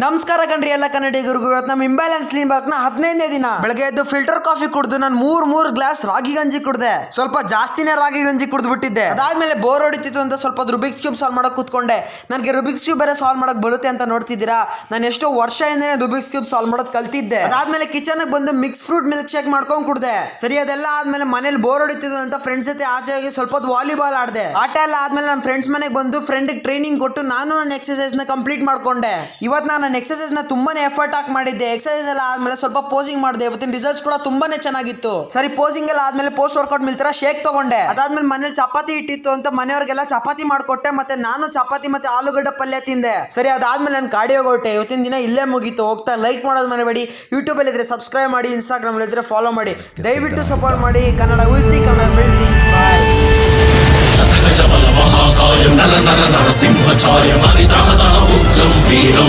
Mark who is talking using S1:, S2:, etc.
S1: ನಮಸ್ಕಾರ ಕಣ್ರಿ ಎಲ್ಲ ಕನ್ನಡಿಗರಿಗೂ. ಇವತ್ತು ನಮ್ಮ ಇಂಬ್ಯಾಲೆನ್ಸ್ ಕ್ಲೀನ್ ಬಾಕ್ನ 15ನೇ ದಿನ. ಬೆಳಗ್ಗೆ ಎದ್ದು ಫಿಲ್ಟರ್ ಕಾಫಿ ಕುಡಿದು ನಾನು ಮೂರ್ ಗ್ಲಾಸ್ ರಾಗಿ ಗಂಜಿ ಕುಡ್ದೆ. ಸ್ವಲ್ಪ ಜಾಸ್ತಿನೇ ರಾಗಿ ಗಂಜಿ ಕುಡಿದು ಬಿಟ್ಟಿದ್ದೆ. ಅದಾದ್ಮೇಲೆ ಬೋರ್ ಹೊಡಿತಿತ್ತು ಅಂತ ಸ್ವಲ್ಪ ರುಬಿಕ್ಸ್ ಕ್ಯೂಬ್ ಸಾಲ್ವ್ ಮಾಡಕ್ ಕೂತ್ಕೊಂಡೆ. ನನಗೆ ರುಬಿಕ್ಸ್ ಕ್ಯೂಬ್ ಬೇರೆ ಸಾಲ್ವ್ ಮಾಡಕ್ ಬರುತ್ತೆ ಅಂತ ನೋಡ್ತಿದ್ದೀರಾ. ನಾನು ಎಷ್ಟೋ ವರ್ಷದಿಂದನೇ ರುಬಿಕ್ಸ್ ಕ್ಯೂಬ್ ಸಾಲ್ವ್ ಮಾಡೋದು ಕಲ್ತಿದ್ದೆ. ಅದಾದ್ಮೇಲೆ ಕಿಚನ್ ಬಂದು ಮಿಕ್ಸ್ ಫ್ರೂಟ್ ಮಿಲ್ಕ್ ಶೇಕ್ ಮಾಡ್ಕೊಂಡು ಕುಡ್ದೆ. ಸರಿ, ಅದೆಲ್ಲ ಆದ್ಮೇಲೆ ಮನೇಲಿ ಬೋರ್ ಹೊಡಿತಿದ್ದು ಅಂತ ಫ್ರೆಂಡ್ಸ್ ಜೊತೆ ಆಚೆ ಹೋಗಿ ಸ್ವಲ್ಪ ಹೊತ್ತು ವಾಲಿಬಾಲ್ ಆಡಿದೆ. ಆಟ ಎಲ್ಲ ಆದ್ಮೇಲೆ ನನ್ನ ಫ್ರೆಂಡ್ಸ್ ಮನೆಗೆ ಬಂದು ಫ್ರೆಂಡ್ ಟ್ರೈನಿಂಗ್ ಕೊಟ್ಟು ನಾನು ನನ್ನ ಎಕ್ಸರ್ಸೈಸ್ ನ ಕಂಪ್ಲೀಟ್ ಮಾಡ್ಕೊಂಡೆ. ಇವತ್ತು ನಾನು ನನ್ನ ಎಕ್ಸರ್ಸೈಸ್ ನ ತುಂಬಾನೇ ಎಫರ್ಟ್ ಹಾಕಿ ಮಾಡಿದ್ದೆ. ಎಕ್ಸರ್ಸೈಸ್ ಎಲ್ಲ ಆದ್ಮೇಲೆ ಸ್ವಲ್ಪ ಪೋಸಿಂಗ್ ಮಾಡಿದೆ. ಇವತ್ತಿನ ರಿಸಲ್ಟ್ಸ್ ಕೂಡ ತುಂಬಾನೇ ಚೆನ್ನಾಗಿತ್ತು. ಸರಿ, ಪೋಸಿಂಗ್ ಎಲ್ಲ ಆದ್ಮೇಲೆ ಪೋಸ್ಟ್ ವರ್ಕೌಟ್ ಮಿಲ್ತರ ಶೇಕ್ ತಗೊಂಡೆ. ಅದಾದ್ಮೇಲೆ ಮನೇಲಿ ಚಪಾತಿ ಇಟ್ಟಿತ್ತು ಅಂತ ಮನೆಯವ್ರಿಗೆಲ್ಲ ಚಪಾತಿ ಮಾಡ್ಕೊಟ್ಟೆ. ಮತ್ತೆ ನಾನು ಚಪಾತಿ ಮತ್ತೆ ಆಲೂಗಡ್ಡೆ ಪಲ್ಯ ತಿಂದೆ. ಸರಿ, ಅದಾದ್ಮೇಲೆ ನಾನು ಕಾರ್ಡಿಯೋಗೆ ಹೊರಟೆ. ಇವತ್ತಿನ ದಿನ ಇಲ್ಲೇ ಮುಗೀತು. ಹೋಗ್ತಾ ಲೈಕ್ ಮಾಡೋದು ಮರಿಬೇಡಿ. ಯೂಟ್ಯೂಬ್ ಅಲ್ಲಿ ಇದ್ರೆ ಸಬ್ಸ್ಕ್ರೈಬ್ ಮಾಡಿ, ಇನ್ಸ್ಟಾಗ್ರಾಮ್ ಅಲ್ಲಿ ಇದ್ರೆ ಫಾಲೋ ಮಾಡಿ. ದಯವಿಟ್ಟು ಸಪೋರ್ಟ್ ಮಾಡಿ. ಕನ್ನಡ ಉಳಿಸಿ, ಕನ್ನಡ ಬೆಳೆಸಿ.
S2: महाकाय नर नर नरसिंह छाय मरिदहदह उग्रं वीरं